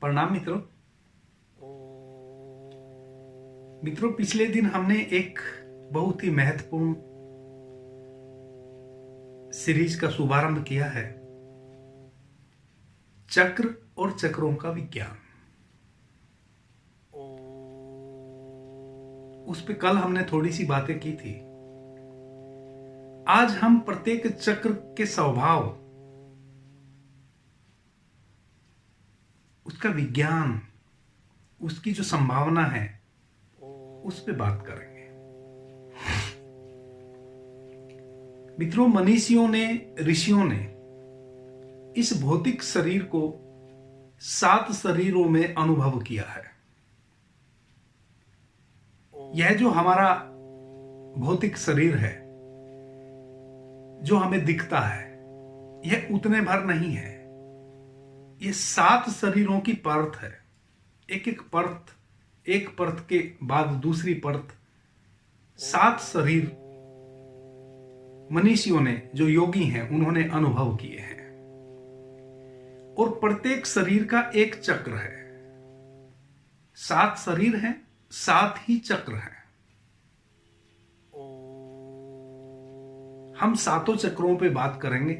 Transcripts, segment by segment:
प्रणाम मित्रों। पिछले दिन हमने एक बहुत ही महत्वपूर्ण सीरीज का शुभारंभ किया है, चक्र और चक्रों का विज्ञान। उस पे कल हमने थोड़ी सी बातें की थी। आज हम प्रत्येक चक्र के स्वभाव, उसका विज्ञान, उसकी जो संभावना है, उस पे बात करेंगे। मित्रों, मनीषियों ने, ऋषियों ने इस भौतिक शरीर को 7 शरीरों में अनुभव किया है। यह जो हमारा भौतिक शरीर है, जो हमें दिखता है, यह उतने भर नहीं है। यह 7 शरीरों की परत है। एक एक परत, एक परत के बाद दूसरी परत, 7 शरीर मनीषियों ने, जो योगी हैं, उन्होंने अनुभव किए हैं। और प्रत्येक शरीर का एक चक्र है। 7 शरीर हैं, 7 ही चक्र हैं। हम 7 चक्रों पे बात करेंगे।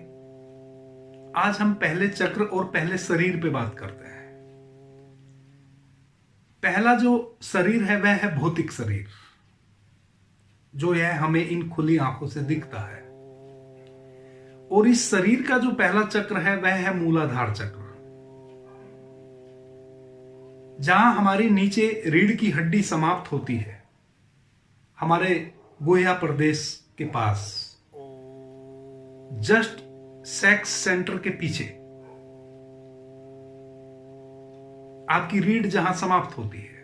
आज हम पहले चक्र और पहले शरीर पे बात करते हैं। पहला जो शरीर है वह है भौतिक शरीर, जो यह हमें इन खुली आंखों से दिखता है। और इस शरीर का जो पहला चक्र है वह है मूलाधार चक्र, जहां हमारी नीचे रीढ़ की हड्डी समाप्त होती है, हमारे गुह्या प्रदेश के पास, जस्ट सेक्स सेंटर के पीछे आपकी रीढ़ जहां समाप्त होती है।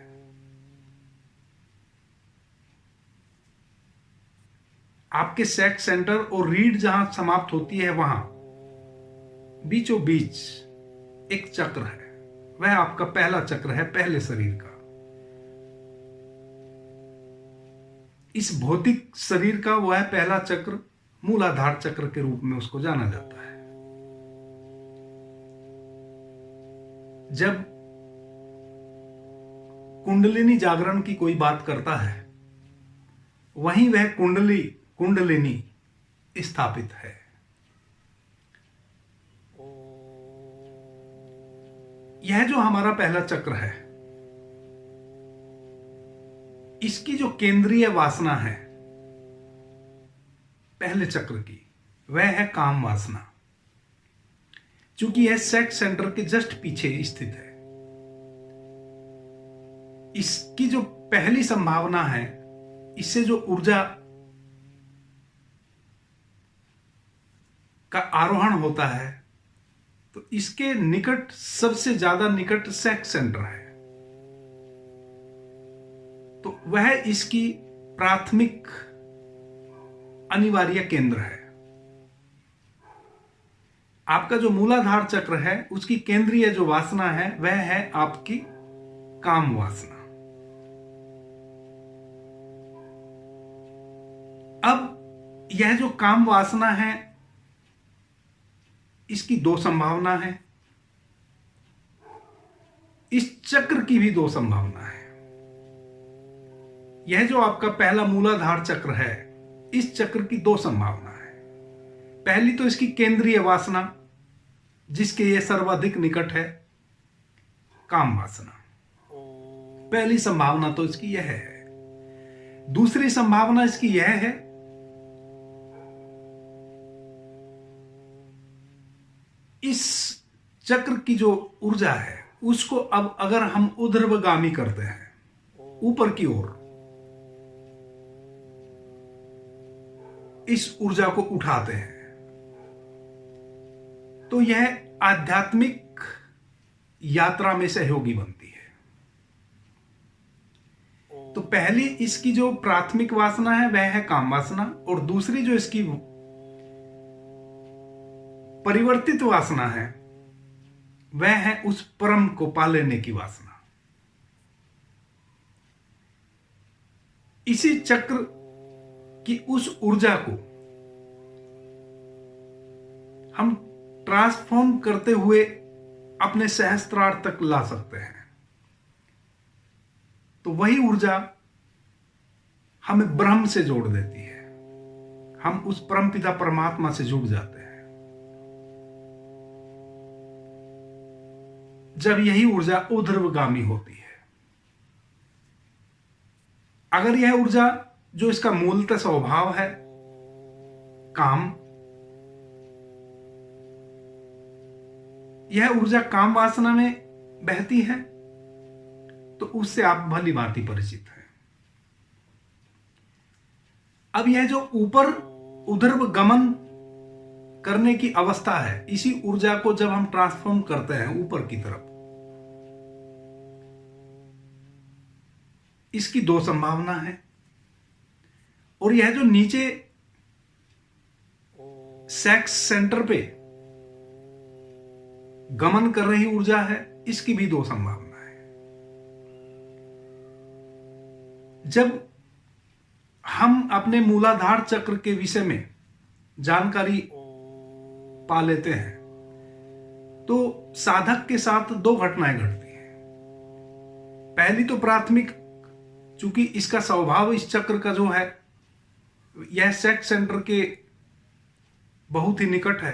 आपके सेक्स सेंटर और रीढ़ जहां समाप्त होती है, वहां बीचों बीच एक चक्र है। वह आपका पहला चक्र है, पहले शरीर का। इस भौतिक शरीर का वह पहला चक्र मूलाधार चक्र के रूप में उसको जाना जाता है। जब कुंडलिनी जागरण की कोई बात करता है, वहीं वह कुंडलिनी स्थापित है। यह जो हमारा पहला चक्र है, इसकी जो केंद्रीय वासना है पहले चक्र की, वह है काम वासना। चूंकि यह सेक्स सेंटर के जस्ट पीछे स्थित है, इसकी जो पहली संभावना है, इससे जो ऊर्जा का आरोहण होता है, तो इसके निकट, सबसे ज्यादा निकट सेक्स सेंटर है। तो वह इसकी प्राथमिक अनिवार्य केंद्र है। आपका जो मूलाधार चक्र है, उसकी केंद्रीय जो वासना है, वह है आपकी काम वासना। अब यह जो काम वासना है, इसकी 2 संभावना है। इस चक्र की भी 2 संभावना है। यह जो आपका पहला मूलाधार चक्र है, इस चक्र की 2 संभावना है। पहली तो इसकी केंद्रीय वासना, जिसके ये सर्वाधिक निकट है, काम वासना। पहली संभावना तो इसकी यह है। दूसरी संभावना इसकी यह है, इस चक्र की जो ऊर्जा है, उसको अब अगर हम ऊर्ध्वगामी करते हैं, ऊपर की ओर इस ऊर्जा को उठाते हैं, तो यह आध्यात्मिक यात्रा में सहयोगी बनती है। तो पहली इसकी जो प्राथमिक वासना है, वह है काम वासना, और दूसरी जो इसकी परिवर्तित वासना है, वह है उस परम को पा लेने की वासना। इसी चक्र की उस ऊर्जा को हम ट्रांसफॉर्म करते हुए अपने सहस्त्रार तक ला सकते हैं। तो वही ऊर्जा हमें ब्रह्म से जोड़ देती है, हम उस परमपिता परमात्मा से जुड़ जाते हैं। जब यही ऊर्जा ऊर्ध्वगामी होती है। अगर यह ऊर्जा जो इसका मूलतः स्वभाव है काम, यह ऊर्जा काम वासना में बहती है, तो उससे आप भली भांति परिचित हैं। अब यह जो ऊपर ऊर्ध्व गमन करने की अवस्था है, इसी ऊर्जा को जब हम ट्रांसफॉर्म करते हैं ऊपर की तरफ, इसकी दो संभावना है। और यह जो नीचे सेक्स सेंटर पे गमन कर रही ऊर्जा है, इसकी भी दो संभावना है। जब हम अपने मूलाधार चक्र के विषय में जानकारी पा लेते हैं, तो साधक के साथ दो घटनाएं घटती हैं। पहली तो प्राथमिक, चूंकि इसका स्वभाव इस चक्र का जो है यह सेक्स सेंटर के बहुत ही निकट है,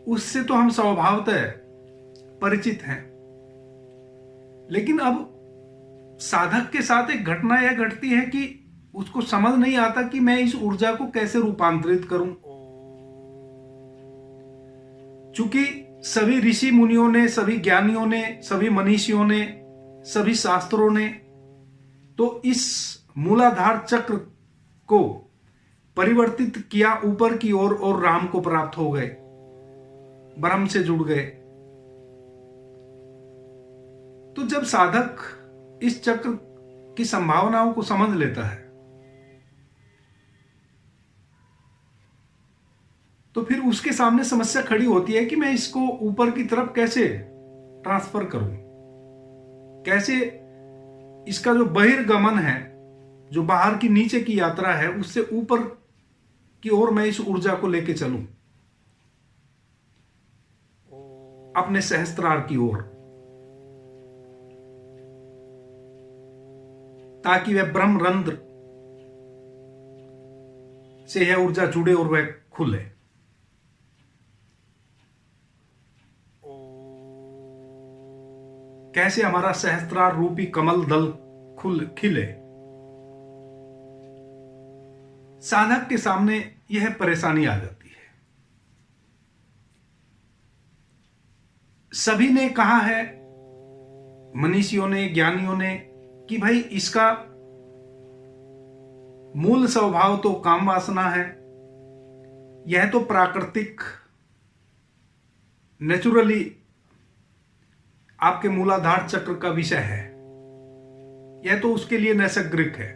उससे तो हम स्वभावतः परिचित हैं। लेकिन अब साधक के साथ एक घटना यह घटती है कि उसको समझ नहीं आता कि मैं इस ऊर्जा को कैसे रूपांतरित करूं। चूंकि सभी ऋषि मुनियों ने, सभी ज्ञानियों ने, सभी मनीषियों ने, सभी शास्त्रों ने तो इस मूलाधार चक्र को परिवर्तित किया ऊपर की ओर और राम को प्राप्त हो गए, ब्रह्म से जुड़ गए। तो जब साधक इस चक्र की संभावनाओं को समझ लेता है, तो फिर उसके सामने समस्या खड़ी होती है कि मैं इसको ऊपर की तरफ कैसे ट्रांसफर करूं, कैसे इसका जो बहिर्गमन है, जो बाहर की नीचे की यात्रा है, उससे ऊपर की ओर मैं इस ऊर्जा को लेके चलूं अपने सहस्त्रार की ओर, ताकि वह ब्रह्म रंध्र से यह ऊर्जा जुड़े और वह खुले। कैसे हमारा सहस्त्रार रूपी कमल दल खिले। साधक के सामने यह परेशानी आ जाती है। सभी ने कहा है, मनीषियों ने, ज्ञानियों ने, कि भाई इसका मूल स्वभाव तो काम वासना है, यह तो प्राकृतिक नेचुरली आपके मूलाधार चक्र का विषय है, यह तो उसके लिए नैसर्गिक है।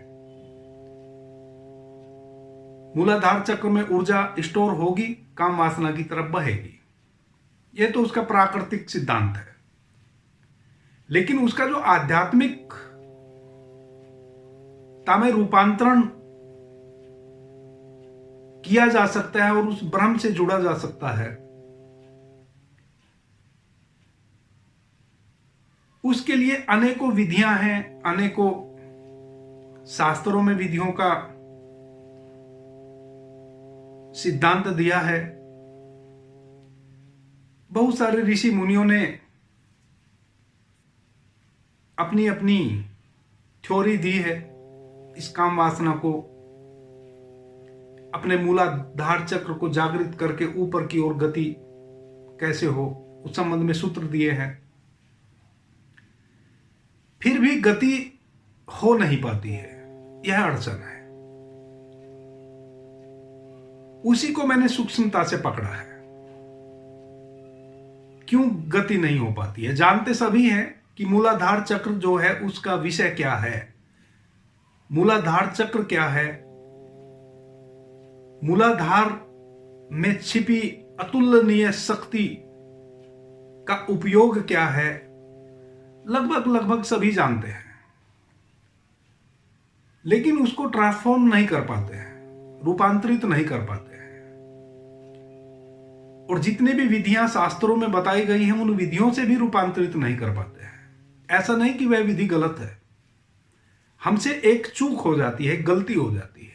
मूलाधार चक्र में ऊर्जा स्टोर होगी, काम वासना की तरफ बहेगी, यह तो उसका प्राकृतिक सिद्धांत है। लेकिन उसका जो आध्यात्मिक में रूपांतरण किया जा सकता है और उस ब्रह्म से जुड़ा जा सकता है, उसके लिए अनेकों विधियां हैं, अनेकों शास्त्रों में विधियों का सिद्धांत दिया है। बहुत सारे ऋषि मुनियों ने अपनी अपनी थ्योरी दी है इस काम वासना को, अपने मूलाधार चक्र को जागृत करके ऊपर की ओर गति कैसे हो, उस संबंध में सूत्र दिए हैं। फिर भी गति हो नहीं पाती है, यह अड़चन है। उसी को मैंने सूक्ष्मता से पकड़ा है। क्यों गति नहीं हो पाती है? जानते सभी हैं कि मूलाधार चक्र जो है उसका विषय क्या है, मूलाधार चक्र क्या है, मूलाधार में छिपी अतुलनीय शक्ति का उपयोग क्या है, लगभग सभी जानते हैं। लेकिन उसको ट्रांसफॉर्म नहीं कर पाते हैं, रूपांतरित नहीं कर पाते हैं। और जितने भी विधियां शास्त्रों में बताई गई हैं उन विधियों से भी रूपांतरित नहीं कर पाते हैं। ऐसा नहीं कि वह विधि गलत है, हमसे एक चूक हो जाती है, गलती हो जाती है।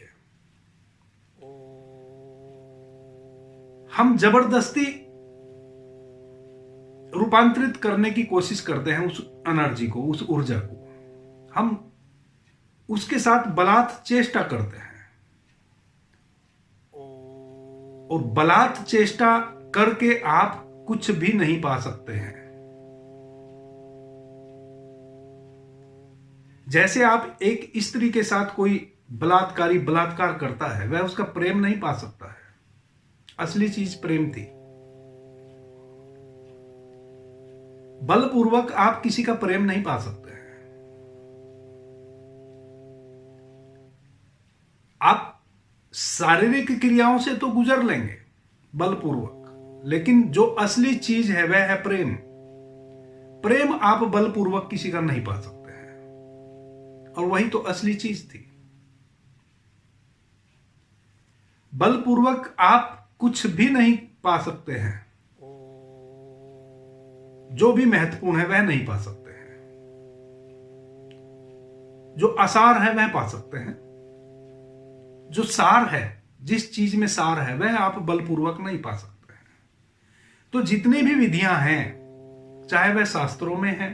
हम जबरदस्ती रूपांतरित करने की कोशिश करते हैं उस एनर्जी को, उस ऊर्जा को। हम उसके साथ बलात् चेष्टा करते हैं और बलात् चेष्टा करके आप कुछ भी नहीं पा सकते हैं। जैसे आप एक स्त्री के साथ कोई बलात्कारी बलात्कार करता है, वह उसका प्रेम नहीं पा सकता है। असली चीज प्रेम थी। बलपूर्वक आप किसी का प्रेम नहीं पा सकते हैं। आप शारीरिक क्रियाओं से तो गुजर लेंगे बलपूर्वक, लेकिन जो असली चीज है वह है प्रेम। प्रेम आप बलपूर्वक किसी का नहीं पा सकते हैं, और वही तो असली चीज थी। बलपूर्वक आप कुछ भी नहीं पा सकते हैं। जो भी महत्वपूर्ण है वह नहीं पा सकते हैं। जो असार है वह पा सकते हैं। जो सार है, जिस चीज में सार है, वह आप बलपूर्वक नहीं पा सकते हैं। तो जितनी भी विधियां हैं, चाहे वह शास्त्रों में है,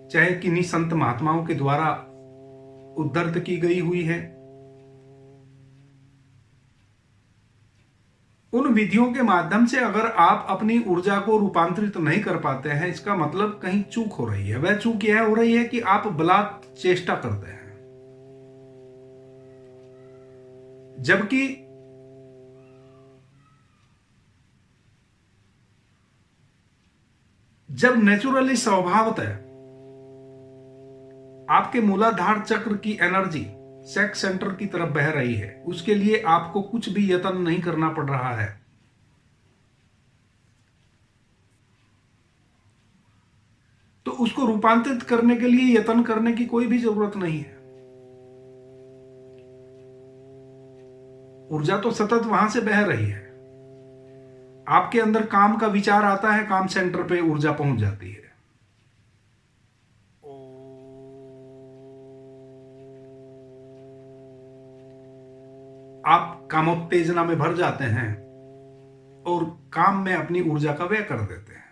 चाहे किन्हीं संत महात्माओं के द्वारा उद्धृत की गई हुई है, उन विधियों के माध्यम से अगर आप अपनी ऊर्जा को रूपांतरित नहीं कर पाते हैं, इसका मतलब कहीं चूक हो रही है। वह चूक यह हो रही है कि आप बलात् चेष्टा करते हैं, जबकि जब नेचुरली स्वभावतः आपके मूलाधार चक्र की एनर्जी सेक्स सेंटर की तरफ बह रही है, उसके लिए आपको कुछ भी यत्न नहीं करना पड़ रहा है। तो उसको रूपांतरित करने के लिए यत्न करने की कोई भी जरूरत नहीं है। ऊर्जा तो सतत वहां से बह रही है। आपके अंदर काम का विचार आता है, काम सेंटर पे ऊर्जा पहुंच जाती है। आप कामोत्तेजना में भर जाते हैं और काम में अपनी ऊर्जा का व्यय कर देते हैं।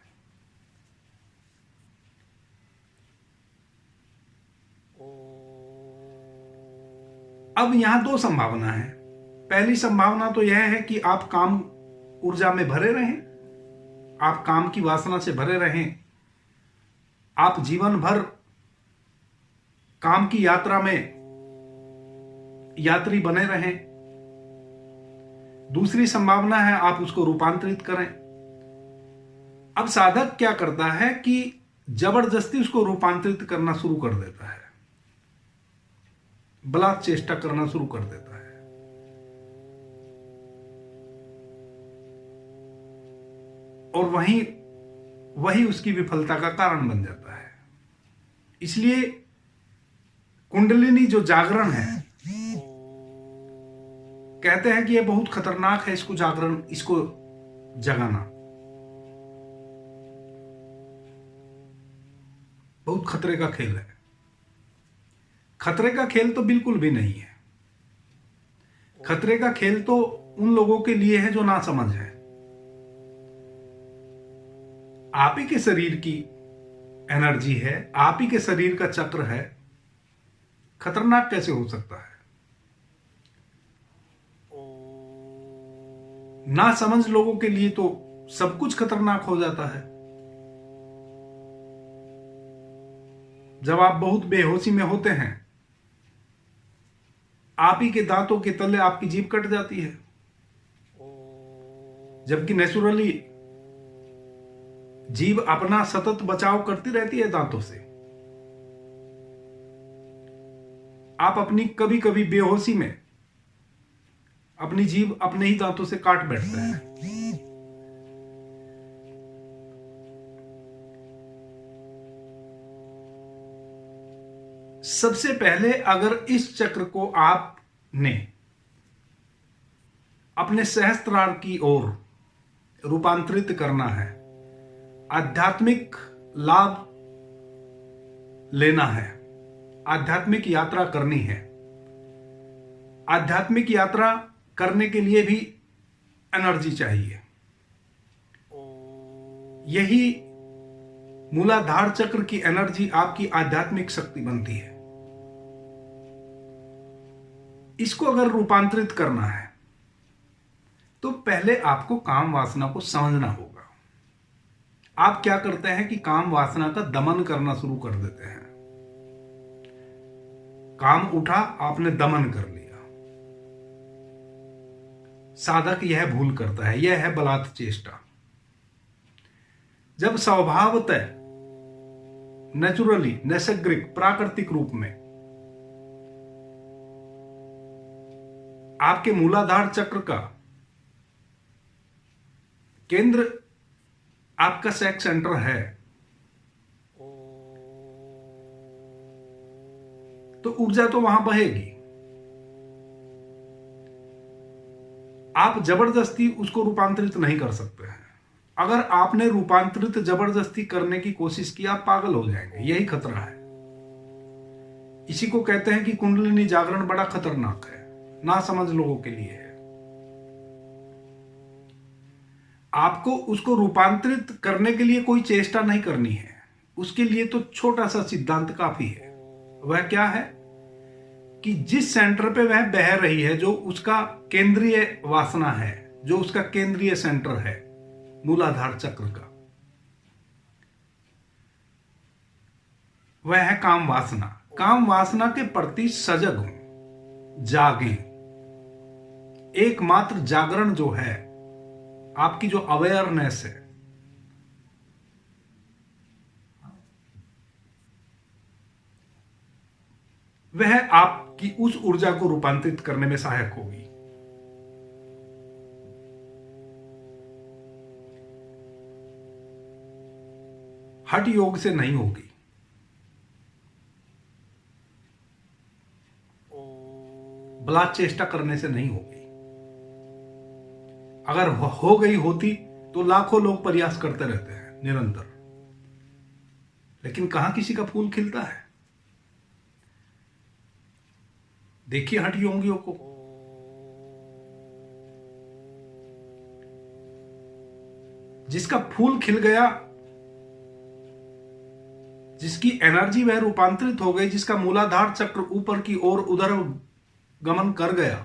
अब यहां दो संभावना है। पहली संभावना तो यह है कि आप काम ऊर्जा में भरे रहें, आप काम की वासना से भरे रहें, आप जीवन भर काम की यात्रा में यात्री बने रहें। दूसरी संभावना है आप उसको रूपांतरित करें। अब साधक क्या करता है कि जबरदस्ती उसको रूपांतरित करना शुरू कर देता है, बलात् चेष्टा करना शुरू कर देता है। और वही उसकी विफलता का कारण बन जाता है। इसलिए कुंडलिनी जो जागरण है, कहते हैं कि यह बहुत खतरनाक है, इसको जगाना बहुत खतरे का खेल है। खतरे का खेल तो बिल्कुल भी नहीं है। खतरे का खेल तो उन लोगों के लिए है जो ना समझ है। आप ही के शरीर की एनर्जी है, आप ही के शरीर का चक्र है, खतरनाक कैसे हो सकता है? ना समझ लोगों के लिए तो सब कुछ खतरनाक हो जाता है। जब आप बहुत बेहोशी में होते हैं, आप ही के दांतों के तले आपकी जीभ कट जाती है, जबकि नेचुरली जीभ अपना सतत बचाव करती रहती है दांतों से। आप अपनी कभी कभी बेहोशी में अपनी जीभ अपने ही दांतों से काट बैठते हैं। सबसे पहले अगर इस चक्र को आपने अपने सहस्त्रार की ओर रूपांतरित करना है, आध्यात्मिक लाभ लेना है, आध्यात्मिक यात्रा करनी है। आध्यात्मिक यात्रा करने के लिए भी एनर्जी चाहिए। यही मूलाधार चक्र की एनर्जी आपकी आध्यात्मिक शक्ति बनती है। इसको अगर रूपांतरित करना है तो पहले आपको काम वासना को समझना होगा। आप क्या करते हैं कि काम वासना का दमन करना शुरू कर देते हैं। काम उठा, आपने दमन कर लिया। साधक यह भूल करता है, यह है बलात् चेष्टा। जब स्वभावतः नेचुरली, नैसर्गिक, प्राकृतिक रूप में आपके मूलाधार चक्र का केंद्र आपका सेक्स सेंटर है, तो ऊर्जा तो वहां बहेगी। आप जबरदस्ती उसको रूपांतरित नहीं कर सकते हैं। अगर आपने रूपांतरित जबरदस्ती करने की कोशिश की, आप पागल हो जाएंगे। यही खतरा है। इसी को कहते हैं कि कुंडलिनी जागरण बड़ा खतरनाक है, ना समझ लोगों के लिए है। आपको उसको रूपांतरित करने के लिए कोई चेष्टा नहीं करनी है। उसके लिए तो छोटा सा सिद्धांत काफी है। वह क्या है कि जिस सेंटर पे वह बह रही है, जो उसका केंद्रीय वासना है, जो उसका केंद्रीय सेंटर है मूलाधार चक्र का, वह है काम वासना। काम वासना के प्रति सजग हो, जागें। एकमात्र जागरण जो है, आपकी जो अवेयरनेस है, वह आपकी उस ऊर्जा को रूपांतरित करने में सहायक होगी। हठ योग से नहीं होगी। बलात् चेष्टा करने से नहीं होगी। अगर हो गई होती तो लाखों लोग प्रयास करते रहते हैं निरंतर, लेकिन कहां किसी का फूल खिलता है। देखिए हठ योगियों को, जिसका फूल खिल गया, जिसकी एनर्जी वह रूपांतरित हो गई, जिसका मूलाधार चक्र ऊपर की ओर उधर गमन कर गया,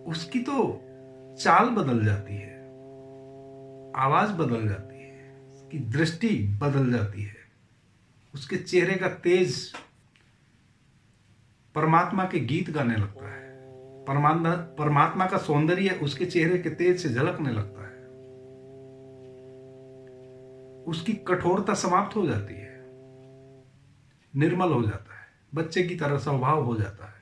उसकी तो चाल बदल जाती है, आवाज बदल जाती है, उसकी दृष्टि बदल जाती है, उसके चेहरे का तेज परमात्मा के गीत गाने लगता है। परमात्मा का सौंदर्य उसके चेहरे के तेज से झलकने लगता है। उसकी कठोरता समाप्त हो जाती है, निर्मल हो जाता है, बच्चे की तरह स्वभाव हो जाता है।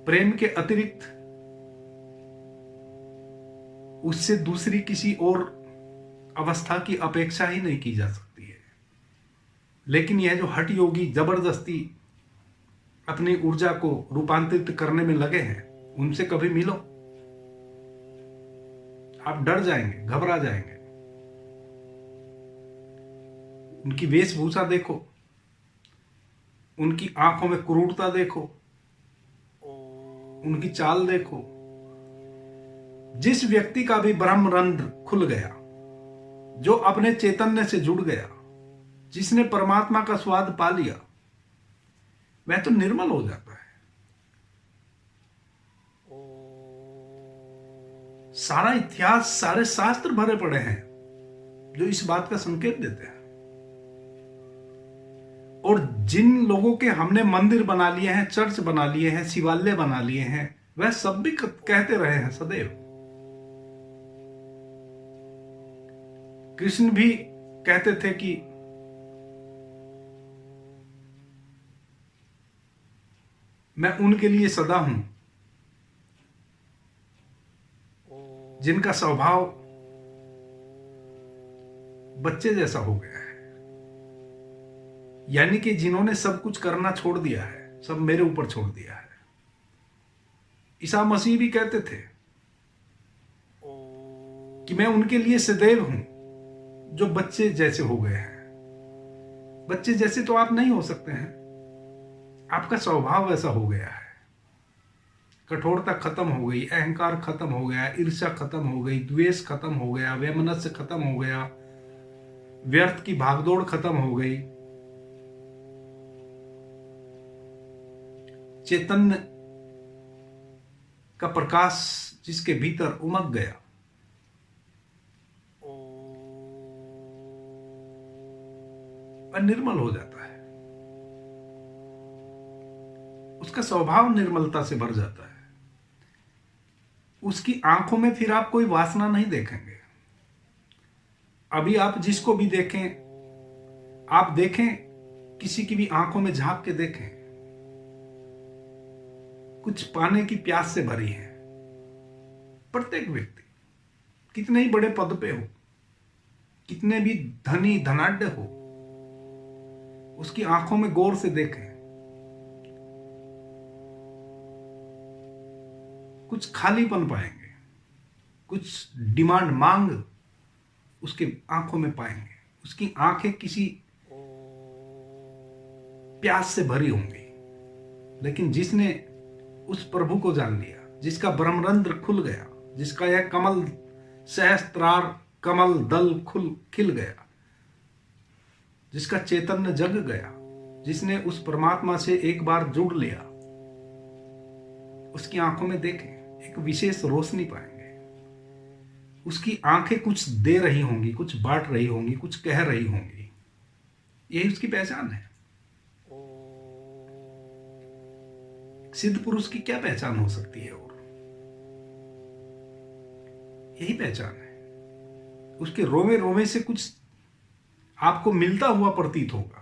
प्रेम के अतिरिक्त उससे दूसरी किसी और अवस्था की अपेक्षा ही नहीं की जा सकती है। लेकिन यह जो हठ योगी जबरदस्ती अपनी ऊर्जा को रूपांतरित करने में लगे हैं, उनसे कभी मिलो, आप डर जाएंगे, घबरा जाएंगे। उनकी वेशभूषा देखो, उनकी आंखों में क्रूरता देखो, उनकी चाल देखो। जिस व्यक्ति का भी ब्रह्मरंध्र खुल गया, जो अपने चैतन्य से जुड़ गया, जिसने परमात्मा का स्वाद पा लिया, वह तो निर्मल हो जाता है। सारा इतिहास, सारे शास्त्र भरे पड़े हैं जो इस बात का संकेत देते हैं। और जिन लोगों के हमने मंदिर बना लिए हैं, चर्च बना लिए हैं, शिवालय बना लिए हैं, वह सब भी कहते रहे हैं सदैव। कृष्ण भी कहते थे कि मैं उनके लिए सदा हूं जिनका स्वभाव बच्चे जैसा हो गया है। यानी कि जिन्होंने सब कुछ करना छोड़ दिया है, सब मेरे ऊपर छोड़ दिया है। ईसा मसीह भी कहते थे कि मैं उनके लिए सदैव हूं जो बच्चे जैसे हो गए हैं। बच्चे जैसे तो आप नहीं हो सकते हैं, आपका स्वभाव वैसा हो गया है। कठोरता खत्म हो गई, अहंकार खत्म हो गया, ईर्ष्या खत्म हो गई, द्वेष खत्म हो गया, वैमनस्य खत्म हो गया, व्यर्थ की भागदौड़ खत्म हो गई। चैतन्य का प्रकाश जिसके भीतर उमग गया, वह निर्मल हो जाता है। उसका स्वभाव निर्मलता से भर जाता है। उसकी आंखों में फिर आप कोई वासना नहीं देखेंगे। अभी आप जिसको भी देखें, आप देखें, किसी की भी आंखों में झांक के देखें, कुछ पाने की प्यास से भरी है। प्रत्येक व्यक्ति कितने ही बड़े पद पे हो, कितने भी धनी धनाढ्य हो, उसकी आंखों में गौर से देखें, कुछ खालीपन पाएंगे, कुछ डिमांड मांग उसके आंखों में पाएंगे। उसकी आंखें किसी प्यास से भरी होंगी। लेकिन जिसने उस प्रभु को जान लिया, जिसका ब्रह्मरंध्र खुल गया, जिसका यह कमल सहस्त्रार कमल दल खिल गया, जिसका चैतन्य जग गया, जिसने उस परमात्मा से एक बार जुड़ लिया, उसकी आंखों में देखें, एक विशेष रोशनी पाएंगे। उसकी आंखें कुछ दे रही होंगी, कुछ बांट रही होंगी, कुछ कह रही होंगी। यही उसकी पहचान है। सिद्ध पुरुष की क्या पहचान हो सकती है? और यही पहचान है। उसके रोवे रोवे से कुछ आपको मिलता हुआ प्रतीत होगा।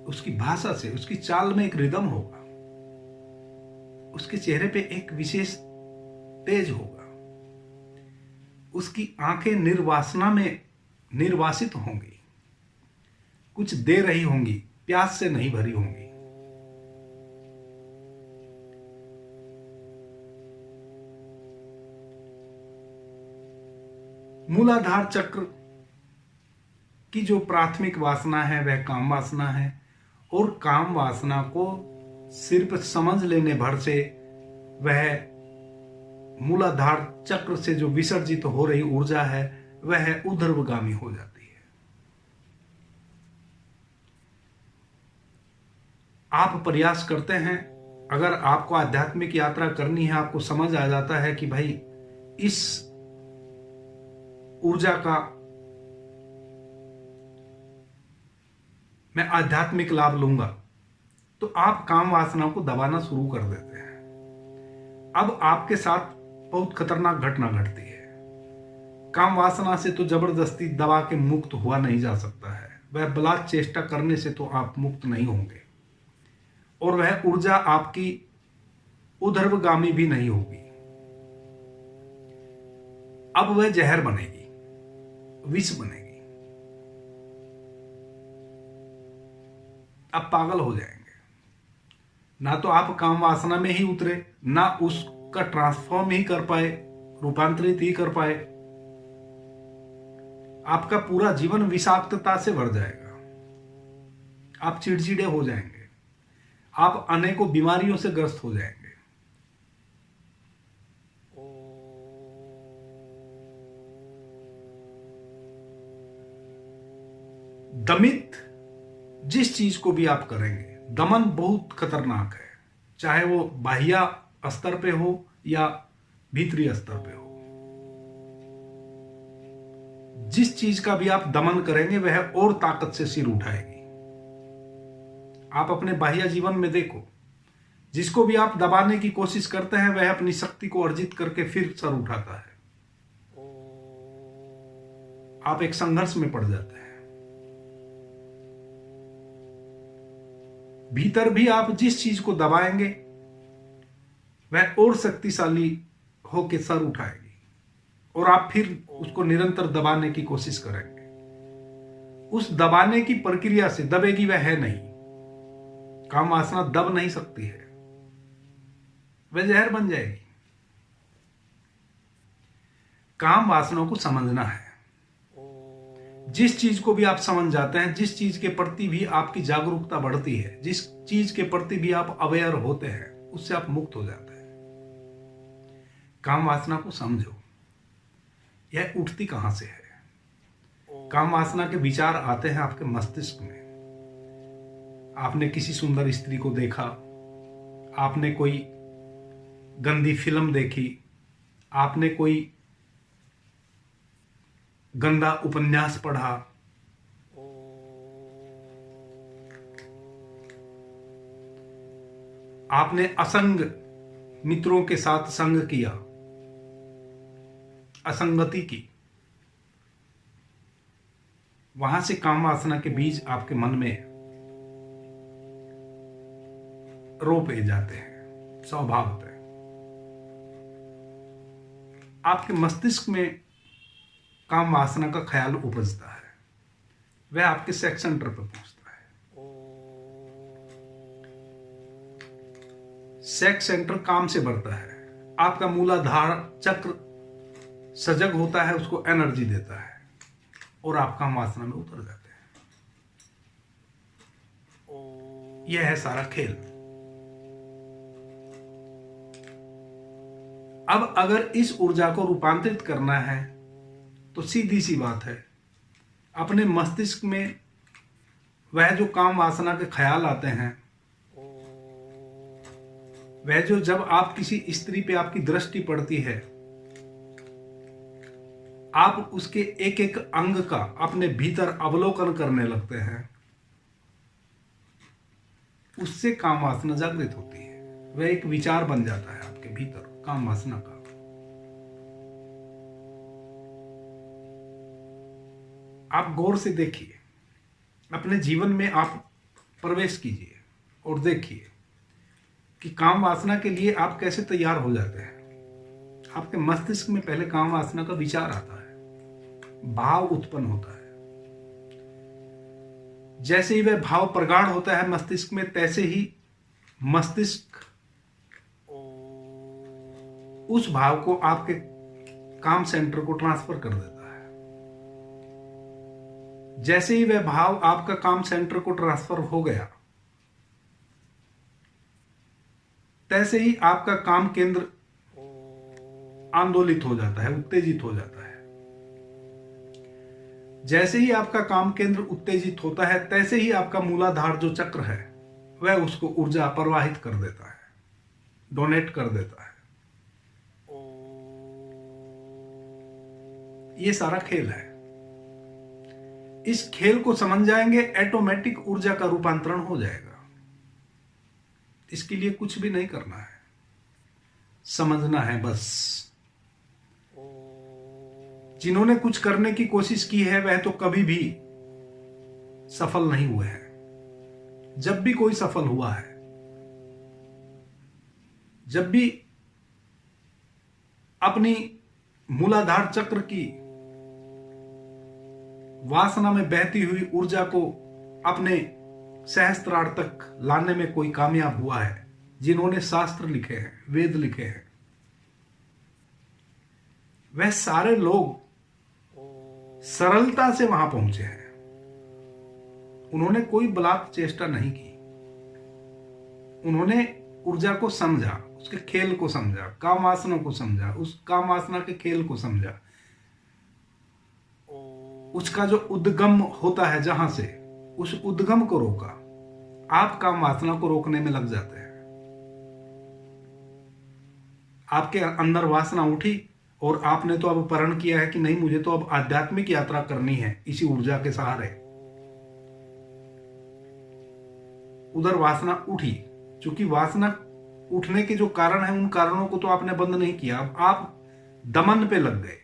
उसकी भाषा से, उसकी चाल में एक रिदम होगा। उसके चेहरे पे एक विशेष तेज होगा। उसकी आंखें निर्वासना में निर्वासित होंगी, कुछ दे रही होंगी, प्यास से नहीं भरी होंगी। मूलाधार चक्र की जो प्राथमिक वासना है वह काम वासना है, और काम वासना को सिर्फ समझ लेने भर से वह मूलाधार चक्र से जो विसर्जित हो रही ऊर्जा है वह ऊर्ध्वगामी हो जाती है। आप प्रयास करते हैं, अगर आपको आध्यात्मिक यात्रा करनी है, आपको समझ आ जाता है कि भाई इस ऊर्जा का मैं आध्यात्मिक लाभ लूंगा, तो आप काम वासना को दबाना शुरू कर देते हैं। अब आपके साथ बहुत खतरनाक घटना घटती है। काम वासना से तो जबरदस्ती दबा के मुक्त हुआ नहीं जा सकता है। वह बलात् चेष्टा करने से तो आप मुक्त नहीं होंगे, और वह ऊर्जा आपकी ऊर्ध्वगामी भी नहीं होगी। अब वह जहर बनेगी, विष बनेगी। आप पागल हो जाएंगे। ना तो आप काम वासना में ही उतरे, ना उसका ट्रांसफॉर्म ही कर पाए, रूपांतरित ही कर पाए। आपका पूरा जीवन विषाक्तता से भर जाएगा। आप चिड़चिड़े हो जाएंगे, आप अनेकों बीमारियों से ग्रस्त हो जाएंगे। दमित जिस चीज को भी आप करेंगे, दमन बहुत खतरनाक है, चाहे वो बाह्य स्तर पे हो या भीतरी स्तर पे हो। जिस चीज का भी आप दमन करेंगे वह और ताकत से सिर उठाएगी। आप अपने बाह्य जीवन में देखो, जिसको भी आप दबाने की कोशिश करते हैं वह अपनी शक्ति को अर्जित करके फिर सर उठाता है। आप एक संघर्ष में पड़ जाते हैं। भीतर भी आप जिस चीज को दबाएंगे वह और शक्तिशाली होकर सर उठाएगी, और आप फिर उसको निरंतर दबाने की कोशिश करेंगे। उस दबाने की प्रक्रिया से दबेगी वह है नहीं। काम वासना दब नहीं सकती है। वह जहर बन जाएगी। काम वासना को समझना है। जिस चीज को भी आप समझ जाते हैं, जिस चीज के प्रति भी आपकी जागरूकता बढ़ती है, जिस चीज के प्रति भी आप अवेयर होते हैं, उससे आप मुक्त हो जाते हैं। काम वासना को समझो, यह उठती कहां से है। काम वासना के विचार आते हैं आपके मस्तिष्क में। आपने किसी सुंदर स्त्री को देखा, आपने कोई गंदी फिल्म देखी, आपने कोई गंदा उपन्यास पढ़ा, आपने असंग मित्रों के साथ संग किया, असंगति की, वहां से काम वासना के बीज आपके मन में रोपे जाते हैं स्वभावतः। आपके मस्तिष्क में काम वासना का ख्याल उपजता है, वह आपके सेक्स सेंटर पर पहुंचता है। सेक्स सेंटर काम से बढ़ता है, आपका मूलाधार चक्र सजग होता है, उसको एनर्जी देता है और आप काम वासना में उतर जाते हैं। यह है सारा खेल। अब अगर इस ऊर्जा को रूपांतरित करना है तो सीधी सी बात है, अपने मस्तिष्क में वह जो काम वासना के ख्याल आते हैं, वह जो जब आप किसी स्त्री पे आपकी दृष्टि पड़ती है, आप उसके एक एक अंग का अपने भीतर अवलोकन करने लगते हैं, उससे काम वासना जागृत होती है। वह एक विचार बन जाता है आपके भीतर काम वासना का। आप गौर से देखिए, अपने जीवन में आप प्रवेश कीजिए और देखिए कि काम वासना के लिए आप कैसे तैयार हो जाते हैं। आपके मस्तिष्क में पहले काम वासना का विचार आता है, भाव उत्पन्न होता है। जैसे ही वह भाव प्रगाढ़ होता है मस्तिष्क में, तैसे ही मस्तिष्क उस भाव को आपके काम सेंटर को ट्रांसफर कर देता है। जैसे ही वह भाव आपका काम सेंटर को ट्रांसफर हो गया, तैसे ही आपका काम केंद्र आंदोलित हो जाता है, उत्तेजित हो जाता है। जैसे ही आपका काम केंद्र उत्तेजित होता है, तैसे ही आपका मूलाधार जो चक्र है वह उसको ऊर्जा प्रवाहित कर देता है, डोनेट कर देता है। ये सारा खेल है। इस खेल को समझ जाएंगे, ऑटोमेटिक ऊर्जा का रूपांतरण हो जाएगा। इसके लिए कुछ भी नहीं करना है, समझना है बस। जिन्होंने कुछ करने की कोशिश की है वह तो कभी भी सफल नहीं हुए हैं। जब भी कोई सफल हुआ है, जब भी अपनी मूलाधार चक्र की वासना में बहती हुई ऊर्जा को अपने सहस्त्रार तक लाने में कोई कामयाब हुआ है, जिन्होंने शास्त्र लिखे हैं, वेद लिखे हैं, वह सारे लोग सरलता से वहां पहुंचे हैं। उन्होंने कोई बलात् चेष्टा नहीं की। उन्होंने ऊर्जा को समझा, उसके खेल को समझा, काम वासना को समझा, उस काम वासना के खेल को समझा, उसका जो उद्गम होता है जहां से, उस उद्गम को रोका। आप काम वासना को रोकने में लग जाते हैं। आपके अंदर वासना उठी और आपने तो अब प्रण किया है कि नहीं, मुझे तो अब आध्यात्मिक यात्रा करनी है इसी ऊर्जा के सहारे। उधर वासना उठी, चूंकि वासना उठने के जो कारण है, उन कारणों को तो आपने बंद नहीं किया, अब आप दमन पे लग गए,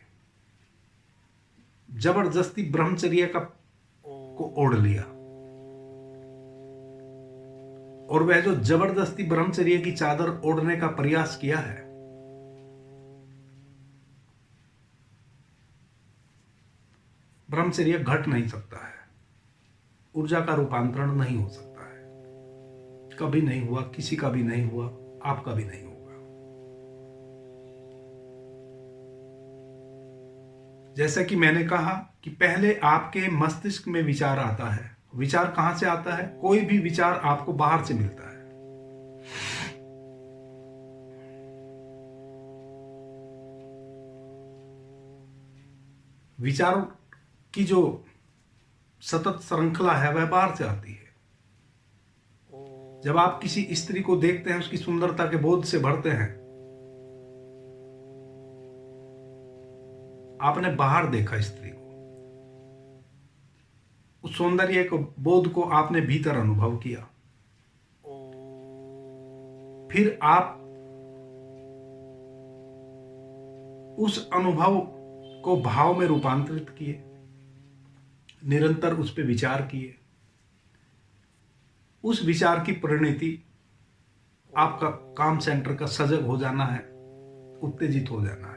जबरदस्ती ब्रह्मचर्य को ओढ़ लिया। और वह जो जबरदस्ती ब्रह्मचर्य की चादर ओढ़ने का प्रयास किया है, ब्रह्मचर्य घट नहीं सकता है, ऊर्जा का रूपांतरण नहीं हो सकता है। कभी नहीं हुआ, किसी का भी नहीं हुआ, आपका भी नहीं होगा। जैसा कि मैंने कहा कि पहले आपके मस्तिष्क में विचार आता है। विचार कहां से आता है? कोई भी विचार आपको बाहर से मिलता है। विचारों की जो सतत श्रृंखला है वह बाहर से आती है। जब आप किसी स्त्री को देखते हैं, उसकी सुंदरता के बोध से भरते हैं, आपने बाहर देखा स्त्री को, उस सौंदर्य को, बोध को आपने भीतर अनुभव किया, फिर आप उस अनुभव को भाव में रूपांतरित किए, निरंतर उस पर विचार किए। उस विचार की परिणति आपका काम सेंटर का सजग हो जाना है, उत्तेजित हो जाना है।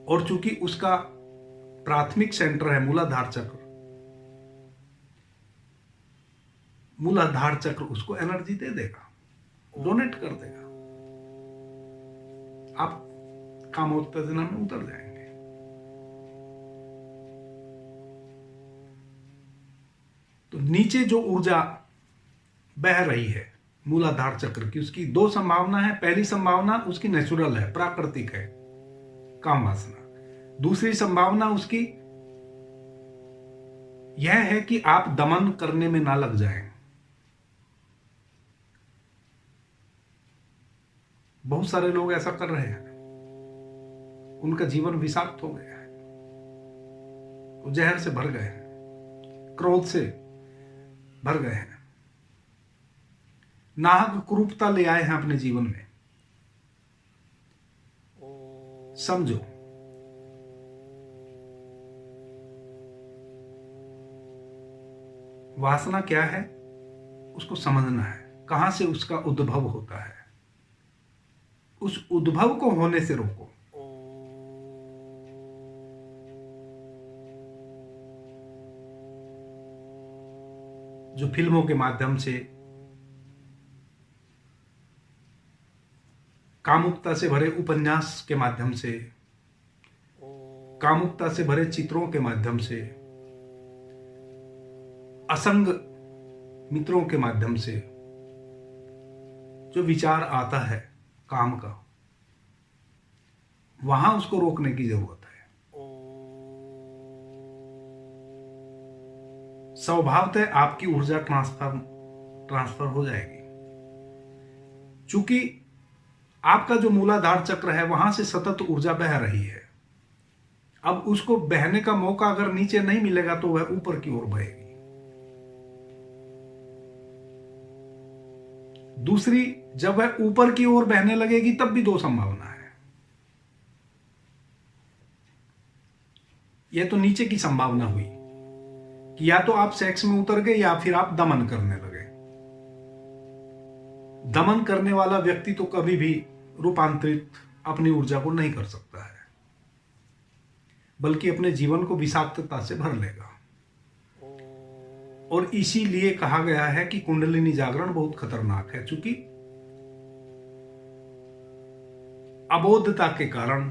और चूंकि उसका प्राथमिक सेंटर है मूलाधार चक्र, मूलाधार चक्र उसको एनर्जी दे देगा, डोनेट कर देगा। आप कामोत्तेजना में उतर जाएंगे। तो नीचे जो ऊर्जा बह रही है मूलाधार चक्र की, उसकी दो संभावना है। पहली संभावना उसकी नेचुरल है, प्राकृतिक है, काम वासना। दूसरी संभावना उसकी यह है कि आप दमन करने में ना लग जाएं। बहुत सारे लोग ऐसा कर रहे हैं, उनका जीवन विषाक्त हो गया है, वो जहर से भर गए हैं, क्रोध से भर गए हैं, नाहक कुरूपता ले आए हैं अपने जीवन में। समझो, वासना क्या है उसको समझना है, कहां से उसका उद्भव होता है। उस उद्भव को होने से रोको। जो फिल्मों के माध्यम से, कामुकता से भरे उपन्यास के माध्यम से, कामुकता से भरे चित्रों के माध्यम से, असंग मित्रों के माध्यम से जो विचार आता है काम का, वहां उसको रोकने की जरूरत है। स्वभावतः आपकी ऊर्जा ट्रांसफर हो जाएगी। चूंकि आपका जो मूलाधार चक्र है वहां से सतत ऊर्जा बह रही है। अब उसको बहने का मौका अगर नीचे नहीं मिलेगा तो वह ऊपर की ओर बहेगी। दूसरी, जब वह ऊपर की ओर बहने लगेगी तब भी दो संभावना है। यह तो नीचे की संभावना हुई कि या तो आप सेक्स में उतर गए या फिर आप दमन करने लगे। दमन करने वाला व्यक्ति तो कभी भी रूपांतरित अपनी ऊर्जा को नहीं कर सकता है, बल्कि अपने जीवन को विषाक्तता से भर लेगा। और इसीलिए कहा गया है कि कुंडलिनी जागरण बहुत खतरनाक है, क्योंकि अबोधता के कारण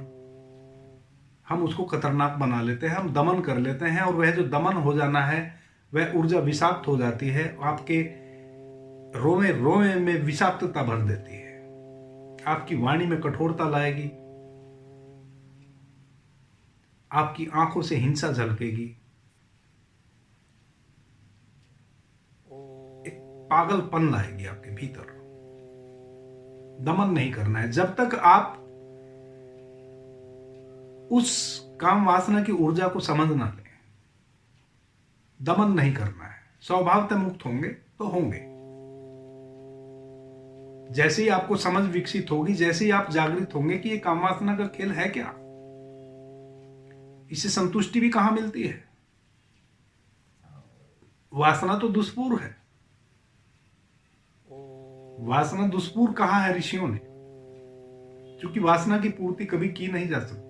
हम उसको खतरनाक बना लेते हैं, हम दमन कर लेते हैं, और वह जो दमन हो जाना है वह ऊर्जा विषाक्त हो जाती है, आपके रोए रोए में विषाक्तता भर देती है, आपकी वाणी में कठोरता लाएगी, आपकी आंखों से हिंसा झलकेगी, एक पागलपन लाएगी आपके भीतर। दमन नहीं करना है। जब तक आप उस काम वासना की ऊर्जा को समझ ना लें, दमन नहीं करना है। स्वभावतः मुक्त होंगे तो होंगे। जैसे ही आपको समझ विकसित होगी, जैसे ही आप जागृत होंगे कि ये काम वासना का खेल है क्या, इससे संतुष्टि भी कहां मिलती है। वासना तो दुष्पूर है। वासना दुष्पूर कहा है ऋषियों ने, क्योंकि वासना की पूर्ति कभी की नहीं जा सकती।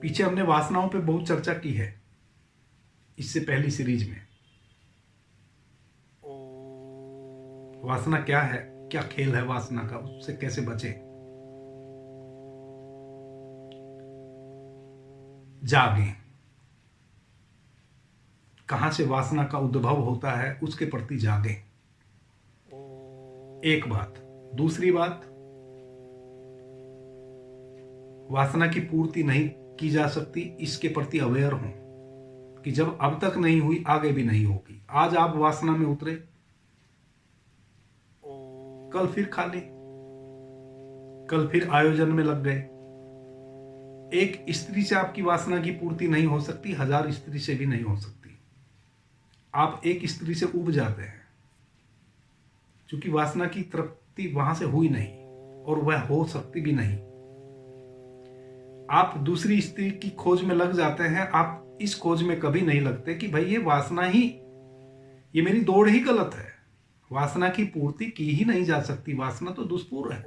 पीछे हमने वासनाओं पे बहुत चर्चा की है इससे पहली सीरीज में। वासना क्या है, क्या खेल है वासना का, उससे कैसे बचे। जागें। कहां से वासना का उद्भव होता है उसके प्रति जागें, एक बात। दूसरी बात, वासना की पूर्ति नहीं की जा सकती, इसके प्रति अवेयर हों कि जब अब तक नहीं हुई आगे भी नहीं होगी। आज आप वासना में उतरे, कल फिर खाली, कल फिर आयोजन में लग गए। एक स्त्री से आपकी वासना की पूर्ति नहीं हो सकती, 1000 स्त्री से भी नहीं हो सकती। आप एक स्त्री से उब जाते हैं क्योंकि वासना की तृप्ति वहां से हुई नहीं और वह हो सकती भी नहीं। आप दूसरी स्त्री की खोज में लग जाते हैं। आप इस खोज में कभी नहीं लगते कि भाई ये वासना ही, ये मेरी दौड़ ही गलत है। वासना की पूर्ति की ही नहीं जा सकती, वासना तो दुष्पूर है।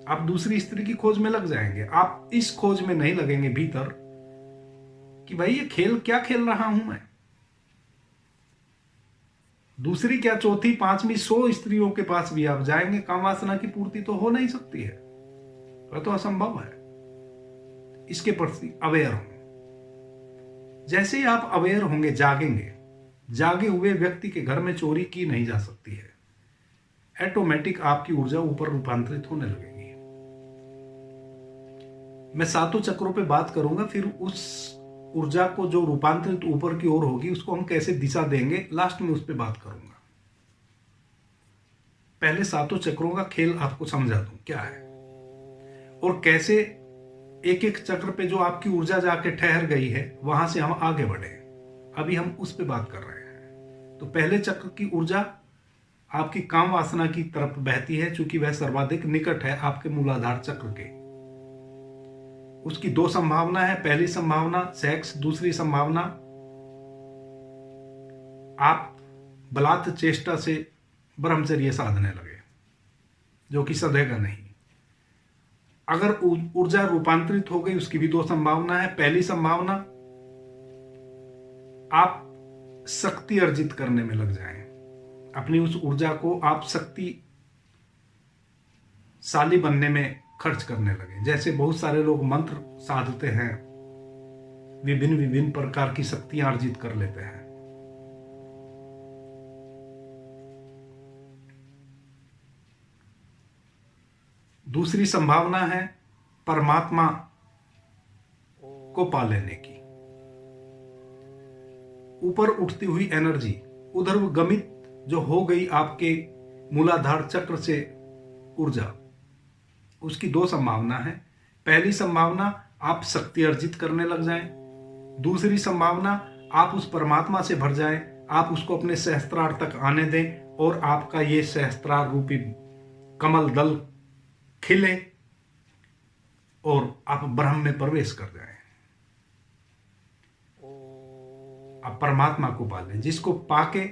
आप दूसरी स्त्री की खोज में लग जाएंगे, आप इस खोज में नहीं लगेंगे भीतर कि भाई ये खेल क्या खेल रहा हूं मैं। दूसरी क्या, चौथी, पांचवी, 100 स्त्रियों के पास भी आप जाएंगे, काम वासना की पूर्ति तो हो नहीं सकती है, वह तो असंभव है। इसके प्रति अवेयर हो। जैसे ही आप अवेयर होंगे, जागेंगे, जागे हुए व्यक्ति के घर में चोरी की नहीं जा सकती है। ऑटोमेटिक आपकी ऊर्जा ऊपर रूपांतरित होने लगेगी। मैं 7 चक्रों पे बात करूंगा, फिर उस ऊर्जा को जो रूपांतरित ऊपर की ओर होगी उसको हम कैसे दिशा देंगे, लास्ट में उस पर बात करूंगा। पहले 7 चक्रों का खेल आपको समझा दूं क्या है और कैसे एक एक चक्र पे जो आपकी ऊर्जा जाके ठहर गई है वहां से हम आगे बढ़े। अभी हम उस पे बात कर रहे हैं। तो पहले चक्र की ऊर्जा आपकी काम वासना की तरफ बहती है, चूंकि वह सर्वाधिक निकट है आपके मूलाधार चक्र के। उसकी 2 संभावना है। पहली संभावना सेक्स, दूसरी संभावना आप बलात् चेष्टा से ब्रह्मचर्य साधने लगे, जो कि सधेगा नहीं। अगर ऊर्जा रूपांतरित हो गई, उसकी भी 2 संभावना है। पहली संभावना आप शक्ति अर्जित करने में लग जाएं, अपनी उस ऊर्जा को आप शक्तिशाली बनने में खर्च करने लगे। जैसे बहुत सारे लोग मंत्र साधते हैं, विभिन्न विभिन्न प्रकार की शक्तियां अर्जित कर लेते हैं। दूसरी संभावना है परमात्मा को पा लेने की। ऊपर उठती हुई एनर्जी उधर गमित जो हो गई आपके मूलाधार चक्र से ऊर्जा, उसकी 2 संभावना है। पहली संभावना आप शक्ति अर्जित करने लग जाएं, दूसरी संभावना आप उस परमात्मा से भर जाएं, आप उसको अपने सहस्त्रार तक आने दें और आपका ये सहस्त्रार रूपी कमल दल खिले और आप ब्रह्म में प्रवेश कर जाएं। आप परमात्मा को पा लें, जिसको पाके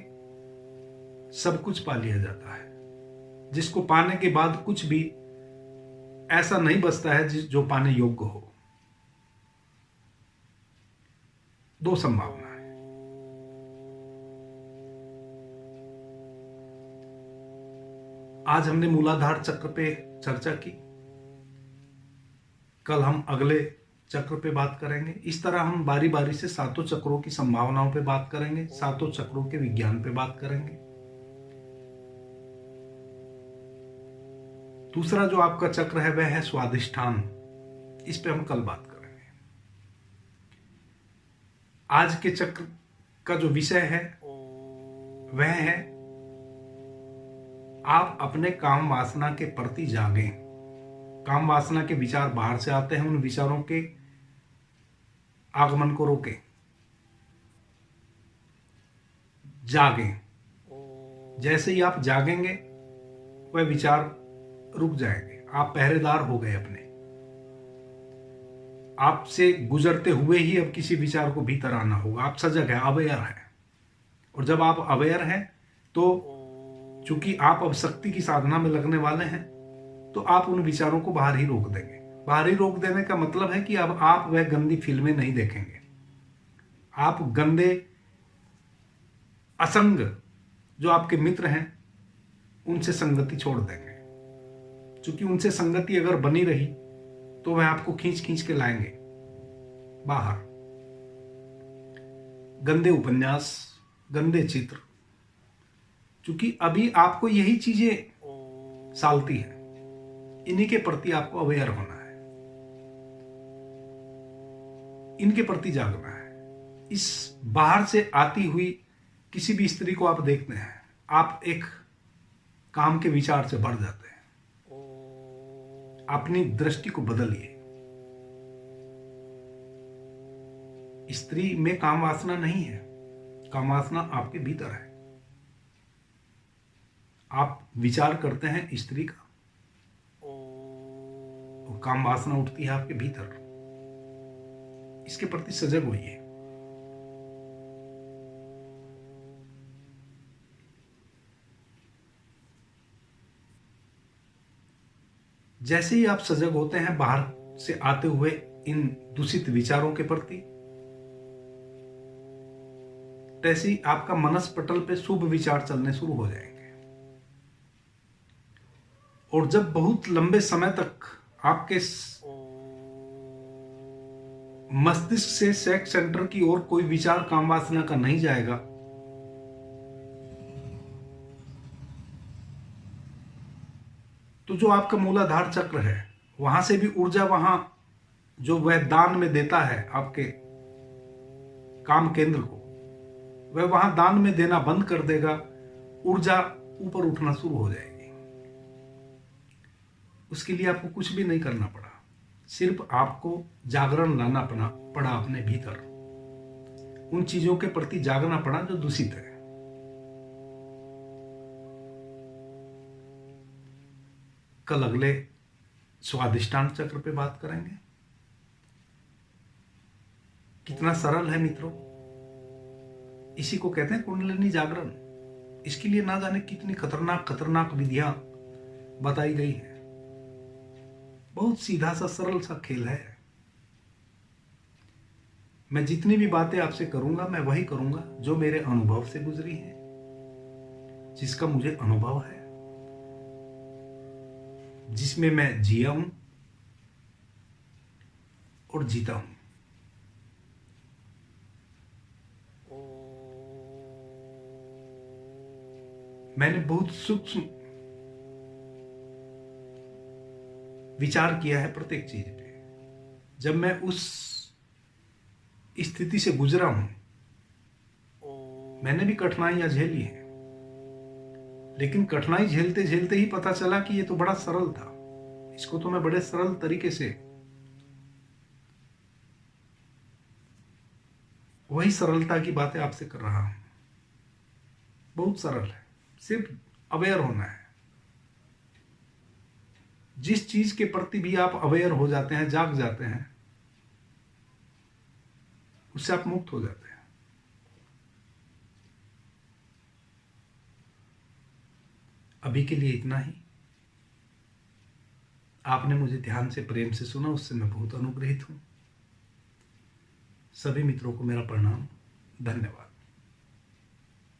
सब कुछ पा लिया जाता है, जिसको पाने के बाद कुछ भी ऐसा नहीं बचता है जो पाने योग्य हो। 2 संभावना है। आज हमने मूलाधार चक्र पे चर्चा की, कल हम अगले चक्र पे बात करेंगे। इस तरह हम बारी बारी से 7 चक्रों की संभावनाओं पे बात करेंगे, 7 चक्रों के विज्ञान पे बात करेंगे। दूसरा जो आपका चक्र है वह है स्वाधिष्ठान, इस पे हम कल बात करेंगे। आज के चक्र का जो विषय है वह है आप अपने काम वासना के प्रति जागें। काम वासना के विचार बाहर से आते हैं, उन विचारों के आगमन को रोकें, जागें। जैसे ही आप जागेंगे वह विचार रुक जाएंगे। आप पहरेदार हो गए अपने, आपसे गुजरते हुए ही अब किसी विचार को भीतर आना होगा। आप सजग है, अवेयर है। और जब आप अवेयर हैं तो चूंकि आप अब शक्ति की साधना में लगने वाले हैं, तो आप उन विचारों को बाहर ही रोक देंगे। बाहर ही रोक देने का मतलब है कि अब आप वह गंदी फिल्में नहीं देखेंगे। आप गंदे असंग जो आपके मित्र हैं उनसे संगति छोड़ देंगे, क्योंकि उनसे संगति अगर बनी रही तो वह आपको खींच खींच के लाएंगे बाहर। गंदे उपन्यास, गंदे चित्र, क्योंकि अभी आपको यही चीजें सालती है, इन्हीं के प्रति आपको अवेयर होना है, इनके प्रति जागना है। इस बाहर से आती हुई किसी भी स्त्री को आप देखते हैं, आप एक काम के विचार से भर जाते हैं। अपनी दृष्टि को बदलिए। स्त्री में काम वासना नहीं है, काम वासना आपके भीतर है। आप विचार करते हैं स्त्री का, और काम वासना उठती है आपके भीतर। इसके प्रति सजग होइए। जैसे ही आप सजग होते हैं बाहर से आते हुए इन दूषित विचारों के प्रति, तैसे ही आपका मनस पटल पे शुभ विचार चलने शुरू हो जाएंगे। और जब बहुत लंबे समय तक आपके मस्तिष्क से सेक्स सेंटर की ओर कोई विचार काम वासना का नहीं जाएगा, तो जो आपका मूलाधार चक्र है वहां से भी ऊर्जा, वहां जो वह दान में देता है आपके काम केंद्र को, वह वहां दान में देना बंद कर देगा। ऊर्जा ऊपर उठना शुरू हो जाएगी। उसके लिए आपको कुछ भी नहीं करना पड़ा, सिर्फ आपको जागरण लाना पड़ा अपने भीतर। उन चीजों के प्रति जागना पड़ा जो दूषित है। कल अगले स्वादिष्टान चक्र पे बात करेंगे। कितना सरल है मित्रों, इसी को कहते हैं कुंडलिनी जागरण। इसके लिए ना जाने कितनी खतरनाक खतरनाक विधियां बताई गई हैं। बहुत सीधा सा सरल सा खेल है। मैं जितनी भी बातें आपसे करूंगा, मैं वही करूंगा जो मेरे अनुभव से गुजरी है, जिसका मुझे अनुभव है, जिसमें मैं जिया हूं और जीता हूं। मैंने बहुत सूक्ष्म विचार किया है प्रत्येक चीज पे। जब मैं उस स्थिति से गुजरा हूं, मैंने भी कठिनाइयां झेली हैं, लेकिन कठिनाई झेलते झेलते ही पता चला कि ये तो बड़ा सरल था। इसको तो मैं बड़े सरल तरीके से, वही सरलता की बातें आपसे कर रहा हूं। बहुत सरल है, सिर्फ अवेयर होना है। जिस चीज के प्रति भी आप अवेयर हो जाते हैं, जाग जाते हैं, उससे आप मुक्त हो जाते हैं। अभी के लिए इतना ही। आपने मुझे ध्यान से, प्रेम से सुना, उससे मैं बहुत अनुग्रहित हूं। सभी मित्रों को मेरा प्रणाम, धन्यवाद।